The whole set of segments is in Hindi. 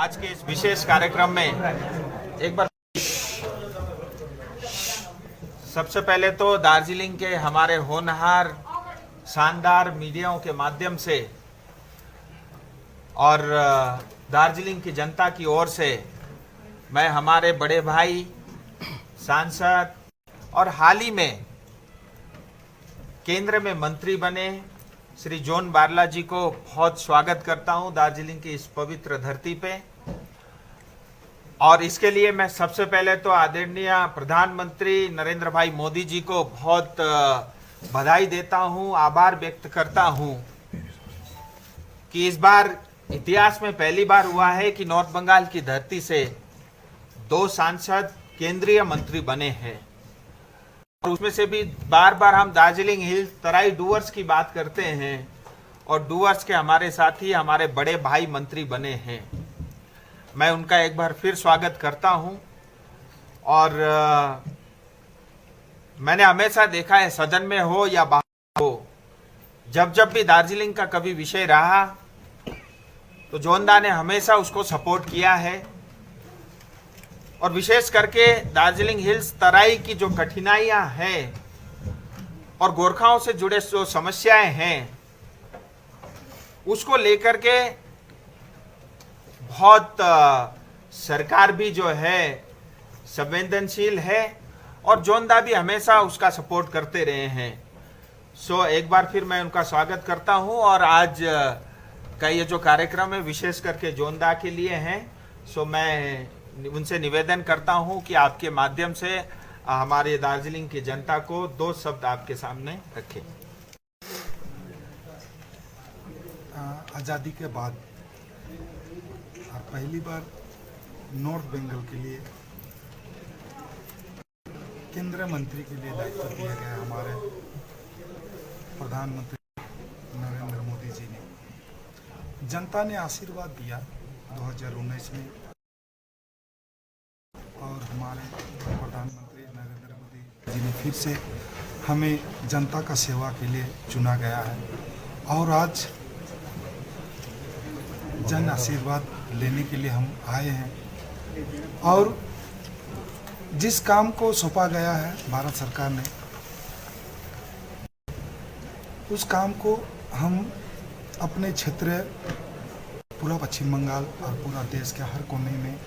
आज के इस विशेष कार्यक्रम में एक बार सबसे पहले तो दार्जिलिंग के हमारे होनहार शानदार मीडियाओं के माध्यम से और दार्जिलिंग की जनता की ओर से मैं हमारे बड़े भाई सांसद और हाल ही में केंद्र में मंत्री बने श्री जॉन बारला जी को बहुत स्वागत करता हूं दार्जिलिंग की इस पवित्र धरती पे। और इसके लिए मैं सबसे पहले तो आदरणीय प्रधानमंत्री नरेंद्र भाई मोदी जी को बहुत बधाई देता हूं, आभार व्यक्त करता हूं कि इस बार इतिहास में पहली बार हुआ है कि नॉर्थ बंगाल की धरती से 2 सांसद केंद्रीय मंत्री बने हैं। और उसमें से भी बार बार हम दार्जिलिंग हिल्स तराई डूवर्स की बात करते हैं और डूवर्स के हमारे साथी हमारे बड़े भाई मंत्री बने हैं। मैं उनका एक बार फिर स्वागत करता हूं। और मैंने हमेशा देखा है सदन में हो या बाहर हो, जब जब भी दार्जिलिंग का कभी विषय रहा तो जोनदा ने हमेशा उसको सपोर्ट किया है। और विशेष करके दार्जिलिंग हिल्स तराई की जो कठिनाइयां हैं और गोरखाओं से जुड़े जो समस्याएं हैं उसको लेकर के बहुत सरकार भी जो है संवेदनशील है और जोनदा भी हमेशा उसका सपोर्ट करते रहे हैं। सो एक बार फिर मैं उनका स्वागत करता हूं। और आज का ये जो कार्यक्रम है विशेष करके जोनदा के लिए है। सो मैं उनसे निवेदन करता हूं कि आपके माध्यम से हमारे दार्जिलिंग की जनता को 2 शब्द आपके सामने रखें। आज़ादी के बाद पहली बार नॉर्थ बंगाल के लिए केंद्रीय मंत्री के लिए दायित्व दिया गया हमारे प्रधानमंत्री नरेंद्र मोदी जी ने। जनता ने आशीर्वाद दिया 2019 में और हमारे प्रधानमंत्री नरेंद्र मोदी जी ने फिर से हमें जनता का सेवा के लिए चुना गया है। और आज जन आशीर्वाद लेने के लिए हम आए हैं। और जिस काम को सौंपा गया है भारत सरकार ने, उस काम को हम अपने क्षेत्र पूरा पश्चिम बंगाल और पूरा देश के हर कोने में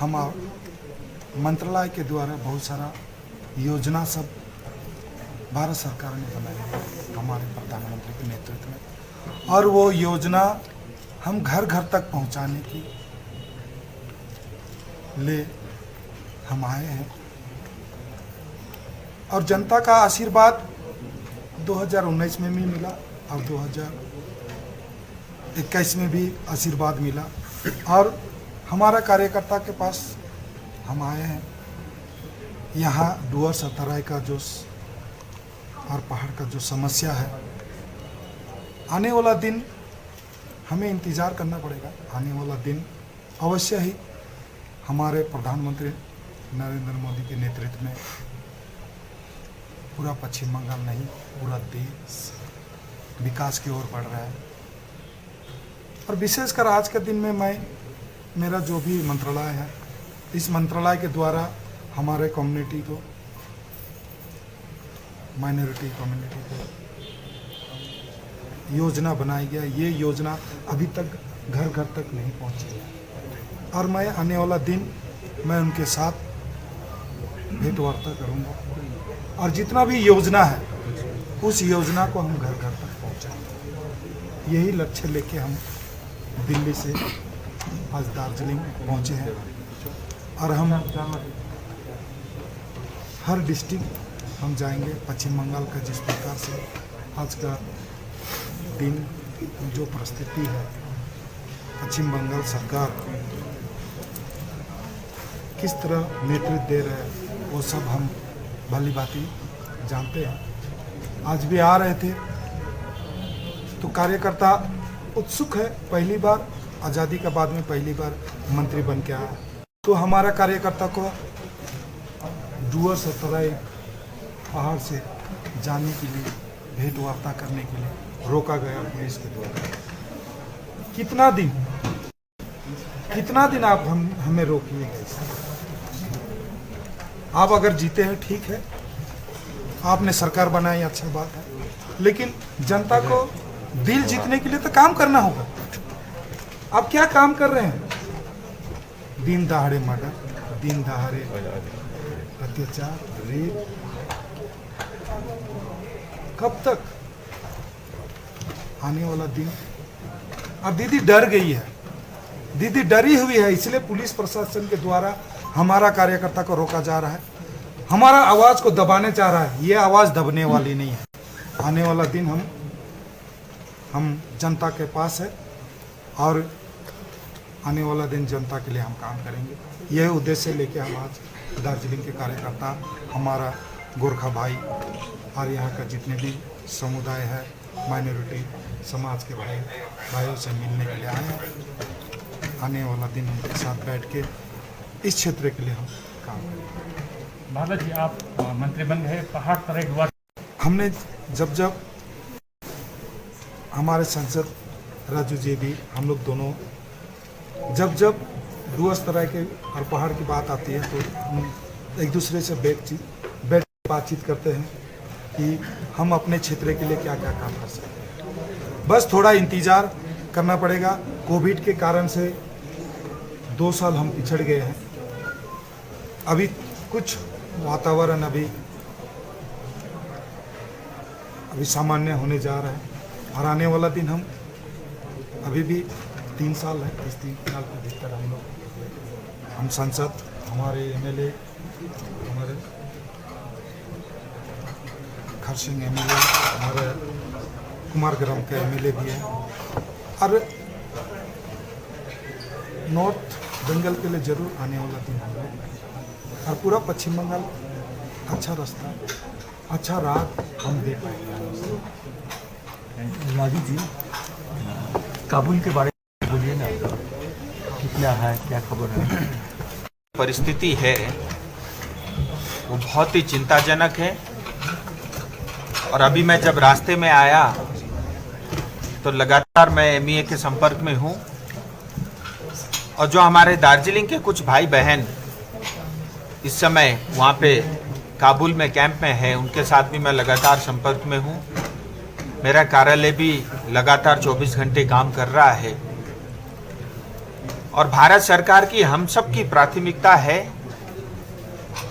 हम मंत्रालय के द्वारा बहुत सारा योजना सब भारत सरकार ने बनाई है हमारे प्रधानमंत्री के नेतृत्व में। और वो योजना हम घर घर तक पहुंचाने की लिए हम आए हैं। और जनता का आशीर्वाद 2019 में भी मिला और 2021 में भी आशीर्वाद मिला। और हमारा कार्यकर्ता के पास हम आए हैं। यहाँ डूवर्स और तराई का जो और पहाड़ का जो समस्या है, आने वाला दिन हमें इंतज़ार करना पड़ेगा। आने वाला दिन अवश्य ही हमारे प्रधानमंत्री नरेंद्र मोदी के नेतृत्व में पूरा पश्चिम बंगाल नहीं पूरा देश विकास की ओर बढ़ रहा है। और विशेषकर आज के दिन में मेरा जो भी मंत्रालय है, इस मंत्रालय के द्वारा हमारे कम्युनिटी को, माइनॉरिटी कम्युनिटी को योजना बनाई गया। ये योजना अभी तक घर घर तक नहीं पहुंची है। और मैं आने वाला दिन मैं उनके साथ भेंट वार्ता करूंगा और जितना भी योजना है उस योजना को हम घर घर तक पहुंचाएंगे। यही लक्ष्य लेके हम दिल्ली से आज दार्जिलिंग पहुंचे हैं। और हम हर डिस्ट्रिक्ट हम जाएंगे। पश्चिम बंगाल का जिस प्रकार से आज का दिन जो परिस्थिति है, पश्चिम बंगाल सरकार किस तरह नेतृत्व दे रहे हैं वो सब हम भली भांति जानते हैं। आज भी आ रहे थे तो कार्यकर्ता उत्सुक है। पहली बार आज़ादी के बाद में पहली बार मंत्री बन के आया तो हमारा कार्यकर्ता को डूवर्स और तराई पहाड़ से जाने के लिए, भेंट वार्ता करने के लिए रोका गया पुलिस के द्वारा। कितना दिन कितना दिन आप हमें रोकिएगा इसमें? आप अगर जीते हैं ठीक है, आपने सरकार बनाई अच्छा बात है, लेकिन जनता को दिल जीतने के लिए तो काम करना होगा। आप क्या काम कर रहे हैं? दिन दहाड़े मर्डर, दिन दहाड़े अत्याचार, रेप, कब तक? आने वाला दिन। अब दीदी डर गई है, दीदी डरी हुई है, इसलिए पुलिस प्रशासन के द्वारा हमारा कार्यकर्ता को रोका जा रहा है, हमारा आवाज को दबाने चाह रहा है। ये आवाज दबने वाली नहीं है। आने वाला दिन हम जनता के पास है और आने वाला दिन जनता के लिए हम काम करेंगे। यह उद्देश्य लेके हम आज दार्जिलिंग के कार्यकर्ता, हमारा गोरखा भाई और यहाँ का जितने भी समुदाय है, माइनॉरिटी समाज के भाइयों से मिलने के लिए आए हैं। आने वाला दिन उनके साथ बैठ के इस क्षेत्र के लिए हम काम करेंगे। बाबा जी, आप मंत्री बन गए, पहाड़ तरह हुआ। हमने जब हमारे सांसद राजू जी भी, हम लोग दोनों जब डुअर्स तरह के और पहाड़ की बात आती है तो हम एक दूसरे से बैठ बातचीत करते हैं कि हम अपने क्षेत्र के लिए क्या क्या काम कर सकते हैं। बस थोड़ा इंतज़ार करना पड़ेगा। कोविड के कारण से 2 साल हम पिछड़ गए हैं। अभी कुछ वातावरण अभी सामान्य होने जा रहा है और आने वाला दिन हम अभी भी 3 साल है, इस 3 साल के भीतर हम सांसद, हमारे एमएलए, हमारे खरसिंग एमएलए, हमारे कुमारग्राम के एमएलए भी है और नॉर्थ बंगाल के लिए जरूर आने वाला दिन हम लोग और पूरा पश्चिम बंगाल अच्छा रास्ता, अच्छा राह हम दे पाएंगे। राजू जी, काबुल के बारे में बोलिए ना, कितना है, क्या खबर है? परिस्थिति है वो बहुत ही चिंताजनक है। और अभी मैं जब रास्ते में आया तो लगातार मैं एमईए के संपर्क में हूँ और जो हमारे दार्जिलिंग के कुछ भाई बहन इस समय वहाँ पे काबुल में कैंप में है, उनके साथ भी मैं लगातार संपर्क में हूँ। मेरा कार्यालय भी लगातार 24 घंटे काम कर रहा है और भारत सरकार की हम सब की प्राथमिकता है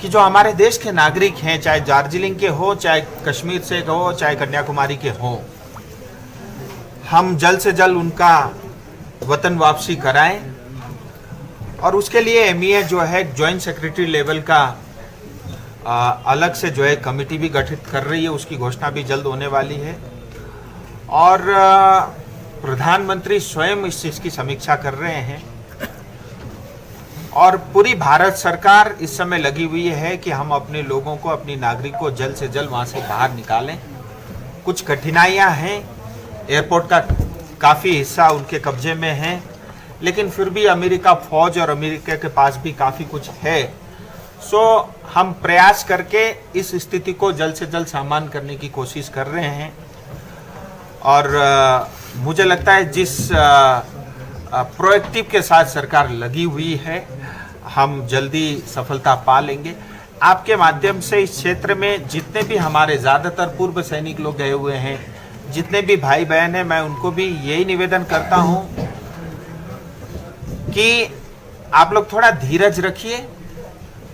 कि जो हमारे देश के नागरिक हैं, चाहे दार्जिलिंग के हो, चाहे कश्मीर से हो, चाहे कन्याकुमारी के हो, हम जल्द से जल्द उनका वतन वापसी कराएं। और उसके लिए एमईए जो है जॉइंट सेक्रेटरी लेवल का अलग से जो है कमेटी भी गठित कर रही है, उसकी घोषणा भी जल्द होने वाली है। और प्रधानमंत्री स्वयं इस चीज़ की समीक्षा कर रहे हैं और पूरी भारत सरकार इस समय लगी हुई है कि हम अपने लोगों को, अपनी नागरिक को जल्द से जल्द वहाँ से बाहर निकालें। कुछ कठिनाइयाँ हैं, एयरपोर्ट का काफ़ी हिस्सा उनके कब्जे में है, लेकिन फिर भी अमेरिका फौज और अमेरिका के पास भी काफ़ी कुछ है। सो हम प्रयास करके इस स्थिति को जल्द से जल्द सामान्य करने की कोशिश कर रहे हैं और मुझे लगता है जिस प्रोएक्टिव के साथ सरकार लगी हुई है, हम जल्दी सफलता पा लेंगे। आपके माध्यम से इस क्षेत्र में जितने भी हमारे ज़्यादातर पूर्व सैनिक लोग गए हुए हैं, जितने भी भाई बहन हैं, मैं उनको भी यही निवेदन करता हूं कि आप लोग थोड़ा धीरज रखिए,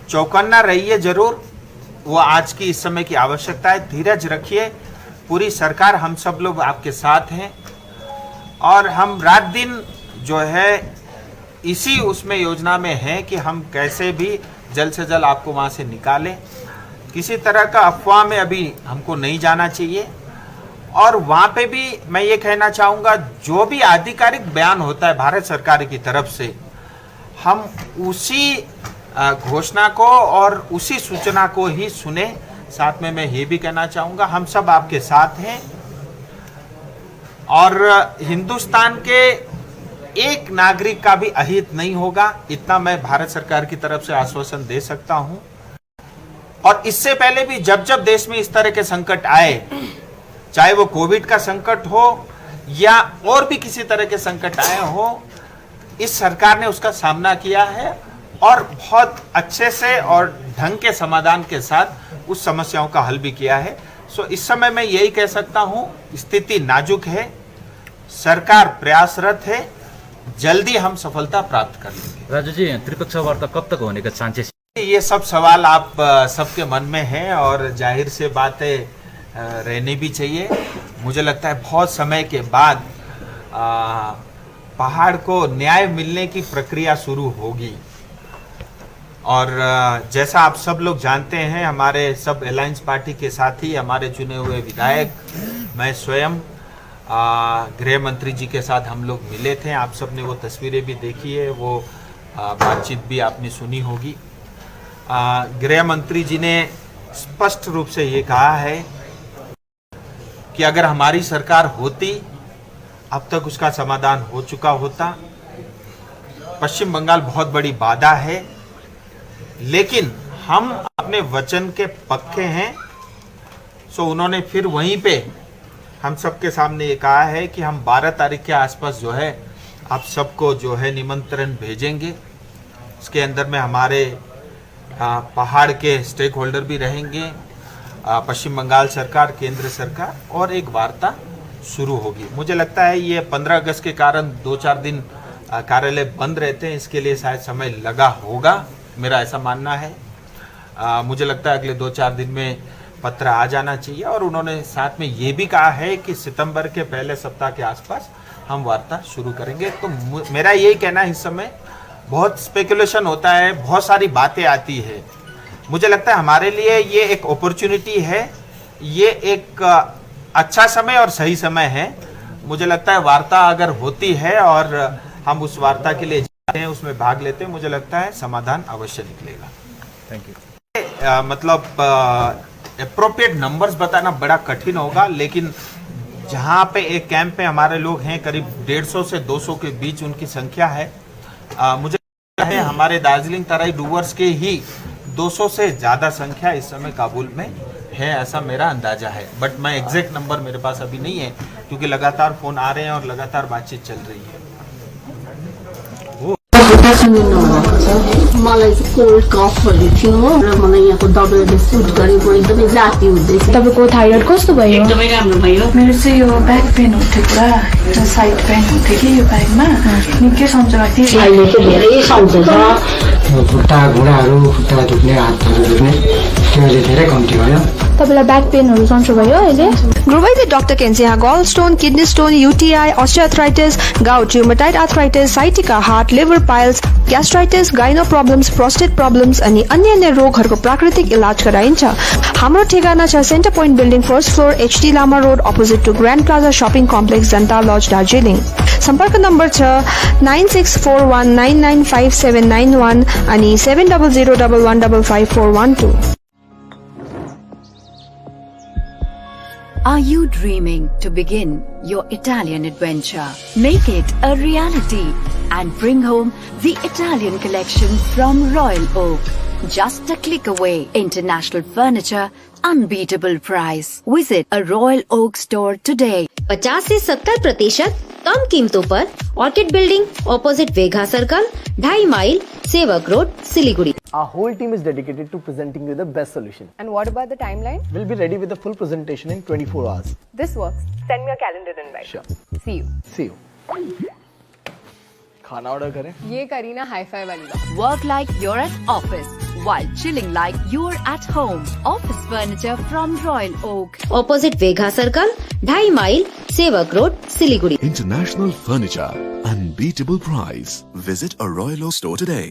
चौकन्ना रहिए जरूर, वो आज की इस समय की आवश्यकता है। धीरज रखिए, पूरी सरकार, हम सब लोग आपके साथ हैं और हम रात दिन जो है इसी उसमें योजना में हैं कि हम कैसे भी जल्द से जल्द आपको वहाँ से निकालें। किसी तरह का अफवाह में अभी हमको नहीं जाना चाहिए। और वहाँ पे भी मैं ये कहना चाहूँगा, जो भी आधिकारिक बयान होता है भारत सरकार की तरफ से, हम उसी घोषणा को और उसी सूचना को ही सुने। साथ में मैं ये भी कहना चाहूँगा, हम सब आपके साथ हैं और हिंदुस्तान के एक नागरिक का भी अहित नहीं होगा, इतना मैं भारत सरकार की तरफ से आश्वासन दे सकता हूं। और इससे पहले भी जब जब देश में इस तरह के संकट आए, चाहे वो कोविड का संकट हो या और भी किसी तरह के संकट आए हो, इस सरकार ने उसका सामना किया है और बहुत अच्छे से और ढंग के समाधान के साथ उस समस्याओं का हल भी किया है। सो इस समय मैं यही कह सकता हूं, स्थिति नाजुक है, सरकार प्रयासरत है, जल्दी हम सफलता प्राप्त कर लेंगे। राजू जी, त्रिपक्षीय वार्ता कब तक होने का चांसेस? ये सब सवाल आप सबके मन में हैं और जाहिर से बात है, रहनी भी चाहिए। मुझे लगता है बहुत समय के बाद पहाड़ को न्याय मिलने की प्रक्रिया शुरू होगी और जैसा आप सब लोग जानते हैं, हमारे सब अलायंस पार्टी के साथी, हमारे चुने हुए विधायक, मैं स्वयं गृह मंत्री जी के साथ हम लोग मिले थे। आप सब ने वो तस्वीरें भी देखी है, वो बातचीत भी आपने सुनी होगी। गृह मंत्री जी ने स्पष्ट रूप से ये कहा है कि अगर हमारी सरकार होती अब तक उसका समाधान हो चुका होता। पश्चिम बंगाल बहुत बड़ी बाधा है, लेकिन हम अपने वचन के पक्के हैं। सो उन्होंने फिर वहीं पे हम सबके सामने ये कहा है कि हम 12 तारीख के आसपास जो है आप सबको जो है निमंत्रण भेजेंगे। इसके अंदर में हमारे पहाड़ के स्टेक होल्डर भी रहेंगे, पश्चिम बंगाल सरकार, केंद्र सरकार, और एक वार्ता शुरू होगी। मुझे लगता है ये 15 अगस्त के कारण 2-4 दिन कार्यालय बंद रहते हैं, इसके लिए शायद समय लगा होगा, मेरा ऐसा मानना है। मुझे लगता है अगले 2-4 दिन में पत्र आ जाना चाहिए और उन्होंने साथ में ये भी कहा है कि सितंबर के पहले सप्ताह के आसपास हम वार्ता शुरू करेंगे। तो मेरा यही कहना है, इस समय बहुत स्पेकुलेशन होता है, बहुत सारी बातें आती है। मुझे लगता है हमारे लिए ये एक अपॉर्चुनिटी है, ये एक अच्छा समय और सही समय है। मुझे लगता है वार्ता अगर होती है और हम उस वार्ता के लिए जाते हैं, उसमें भाग लेते हैं, मुझे लगता है समाधान अवश्य निकलेगा। Thank you. मतलब एप्रोप्रिएट नंबर्स बताना बड़ा कठिन होगा, लेकिन जहाँ पे एक कैंप में हमारे लोग हैं, करीब 150 से 200 के बीच उनकी संख्या है। मुझे लगता है हमारे दार्जिलिंग तराई डूवर्स के ही 200 से ज़्यादा संख्या इस समय काबुल में है, ऐसा मेरा अंदाजा है। बट मैं एग्जैक्ट नंबर मेरे पास अभी नहीं है, क्योंकि लगातार फोन आ रहे हैं और लगातार बातचीत चल रही है। मलाई चाहिँ कोल्ड कफहरू थियो र मलाई यहाँको दबाईले सुट गरेको एकदमै जाती हुँदैछ। तपाईँको थाइरोइड कस्तो भयो? एकदमै राम्रो भयो। मेरो चाहिँ यो ब्याक पेन हुन्थ्यो पुरा, यो साइड पेन हुन्थ्यो कि यो ब्याकमा, निकै सन्चो थियो। अहिले चाहिँ धेरै सन्चो छ। खुट्टा घुँडाहरू, खुट्टा दुख्ने, हातहरू दुख्ने त्यो अहिले धेरै कम्ती भयो। तपाईँलाई ब्याक पेनहरू सन्चो भयो अहिले? Grovite Dr. Kensia gallstone, kidney stone, UTI, osteoarthritis, gout, rheumatoid arthritis, sciatica, heart, liver piles, gastritis, gyno problems, prostate problems अनि अन्य रोगहरूको प्राकृतिक इलाज गराइन्छ। हाम्रो ठेगाना छ centre point building, first floor, HD Lama road, opposite to grand plaza shopping complex, Janata lodge, Darjeeling. सम्पर्क नम्बर छ 9641995791 अनि 7001155412। Are you dreaming to begin your Italian adventure? Make it a reality and bring home the Italian collection from Royal Oak. Just a click away. International furniture, unbeatable price. Visit a Royal Oak store today. 50 से 70% कम कीमतों पर orchid building, opposite Vega circle, 2.5 mile, Sevoke road, Siliguri. Our whole team is dedicated to presenting you the best solution. And what about the timeline? We'll be ready with the full presentation in 24 hours. This works. Send me a calendar invite. Sure. See you. See you. खाना ऑर्डर करें? ये करीना हाई-फाई वाली बात। Work like you're at office while chilling like you're at home. Office furniture from Royal Oak. Opposite Vega circle, 2.5 mile, Sevoke road, Siliguri. International furniture, unbeatable price. Visit a Royal Oak store today.